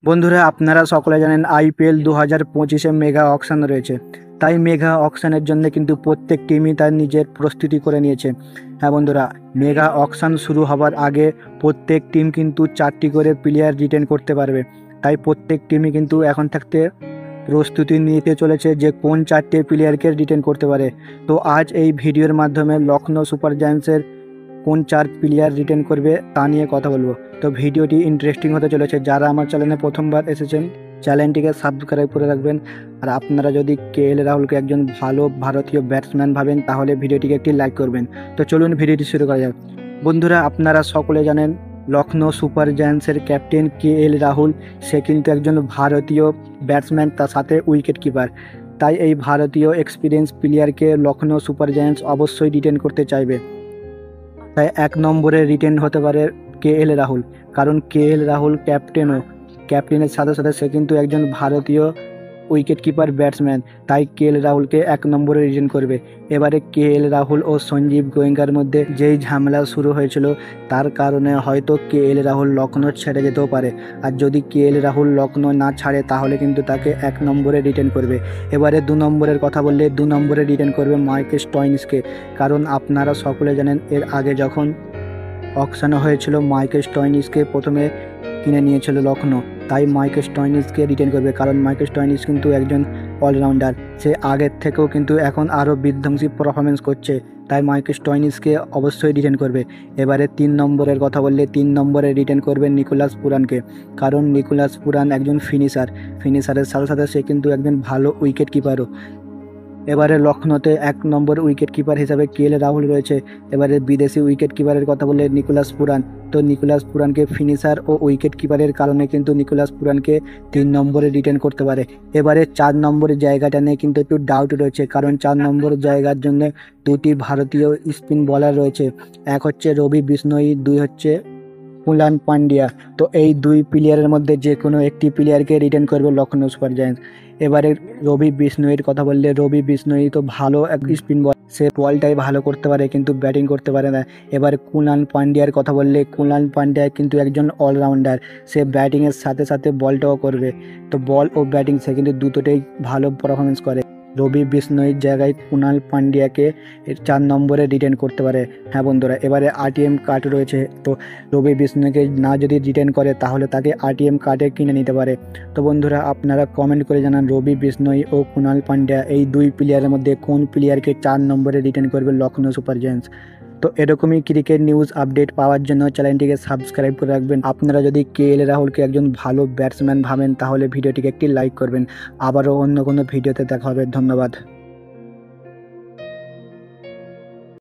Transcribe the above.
বন্ধুরা আপনারা সকলে জানেন আইপিএল 2025-এ মেগা অকশন রয়েছে। তাই মেগা অকশনের জন্য কিন্তু প্রত্যেক টিমই তার নিজের প্রস্তুতি করে নিয়েছে। হ্যাঁ বন্ধুরা, মেগা অকশন শুরু হবার আগে প্রত্যেক টিম কিন্তু 4টি করে প্লেয়ার রিটেন করতে পারবে। তাই প্রত্যেক টিমই কিন্তু এখন থাকতে প্রস্তুতি নিতে চলেছে যে কোন 4টে প্লেয়ারকে রিটেন করতে পারে। তো আজ এই ভিডিওর মাধ্যমে লখনৌ সুপার জায়ান্টসের কোন 4 প্লেয়ার রিটেন করবে তা নিয়ে কথা বলবো। তো ভিডিওটি ইন্টারেস্টিং হতে চলেছে। যারা আমার চ্যানেলে প্রথমবার এসেছেন চ্যানেলটিকে সাবস্ক্রাইব করে রাখবেন। আর আপনারা যদি কেএল রাহুলকে একজন ভালো ভারতীয় ব্যাটসম্যান ভাবেন তাহলে ভিডিওটিকে একটি লাইক করবেন। তো চলুন ভিডিওটি শুরু করা যাক। বন্ধুরা আপনারা সকলে জানেন লখনৌ সুপার জায়ান্টসের ক্যাপ্টেন কেএল রাহুল সে কিন্তু একজন ভারতীয় ব্যাটসম্যান, তার সাথে উইকেট কিপার। তাই এই ভারতীয় এক্সপিরিয়েন্স প্লেয়ারকে লখনৌ সুপার জায়ান্টস অবশ্যই রিটেন করতে চাইবে। তাই 1 নম্বরে রিটেন হতে পারে কেএল রাহুল, কারণ কেএল রাহুল ক্যাপ্টেনের সাথে সাথে সে কিন্তু একজন ভারতীয় উইকেট কিপার ব্যাটসম্যান। তাই কেএল রাহুলকে 1 নম্বরে রিটেন করবে। এবারে কেএল রাহুল ও সঞ্জীব গোয়েঙ্কার মধ্যে যেই ঝামেলা শুরু হয়েছিল তার কারণে হয়তো কেএল রাহুল লখনৌ ছেড়ে যেতেও পারে। আর যদি কেএল রাহুল লখনৌ না ছাড়ে তাহলে কিন্তু তাকে 1 নম্বরে রিটেন করবে। এবারে 2 নম্বরের কথা বললে 2 নম্বরে রিটেন করবে মাইকেল স্টয়নিসকে, কারণ আপনারা সকলে জানেন এর আগে যখন অকশনে হয়েছিল মাইকেল স্টয়নিসকে প্রথমে কিনে নিয়েছিল লখনৌ। তাই মাইকেল স্টয়নিসকে রিটেন করবে, কারণ মাইকেল স্টয়নিস কিন্তু একজন অলরাউন্ডার। সে আগের থেকেও কিন্তু এখন আরও বিধ্বংসী পারফরমেন্স করছে। তাই মাইকেল স্টয়নিসকে অবশ্যই রিটেন করবে। এবারে 3 নম্বরের কথা বললে 3 নম্বরে রিটেন করবে নিকোলাস পুরানকে, কারণ নিকোলাস পুরান একজন ফিনিশারের সাথে সাথে সে কিন্তু একজন ভালো উইকেট কিপারও। এবারে লখনৌতে 1 নম্বর উইকেট কিপার হিসাবে কেএল রাহুল রয়েছে। এবারে বিদেশি উইকেট কিপারের কথা বললে নিকোলাস পুরান। তো নিকোলাস পুরানকে ফিনিশার ও উইকেট কিপারের কারণে কিন্তু নিকোলাস পুরানকে 3 নম্বরে রিটেন করতে পারে। এবারে 4 নম্বরের জায়গাটা নিয়ে কিন্তু একটু ডাউট রয়েছে, কারণ 4 নম্বর জায়গার জন্য 2টি ভারতীয় স্পিন বলার রয়েছে। এক হচ্ছে রবি বিষ্ণোই, 2 হচ্ছে কুনাল পান্ডিয়া। তো এই 2 প্লেয়ারের মধ্যে যে কোনো একটি প্লেয়ারকে রিটেন করবে লখনৌ সুপার জায়ান্টস। এবারে রবি বিষ্ণোইয়ের কথা বললে রবি বিষ্ণোই তো ভালো এক স্পিন বল, সে বলটাই ভালো করতে পারে কিন্তু ব্যাটিং করতে পারে না। এবারে কুনাল পান্ডিয়ার কথা বললে কুনাল পান্ডিয়া কিন্তু একজন অলরাউন্ডার, সে ব্যাটিংয়ের সাথে সাথে বলটাও করবে। তো বল ও ব্যাটিং সে কিন্তু দুটোতেই ভালো পারফরমেন্স করে। রবি বিষ্ণোইয়ের জায়গায় কুনাল পান্ডিয়াকে 4 নম্বরে রিটেন করতে পারে। হ্যাঁ বন্ধুরা, এবারে আরটিএম কার্ড রয়েছে। তো রবি বিষ্ণোইকে না যদি রিটেন করে তাহলে তাকে আরটিএম কার্ডে কিনে নিতে পারে। তো বন্ধুরা আপনারা কমেন্ট করে জানান রবি বিষ্ণোই ও কুনাল পান্ডিয়া এই 2 প্লেয়ারের মধ্যে কোন প্লেয়ারকে 4 নম্বরে রিটেন করবে লখনৌ সুপার জায়ান্টস। তো এরকমই ক্রিকেট নিউজ আপডেট পাওয়ার জন্য চ্যানেলটিকে সাবস্ক্রাইব করে রাখবেন। আপনারা যদি কেএল রাহুলকে একজন ভালো ব্যাটসম্যান ভাবেন তাহলে ভিডিওটিকে একটি লাইক করবেন। আবারও অন্য কোনো ভিডিওতে দেখা হবে। ধন্যবাদ।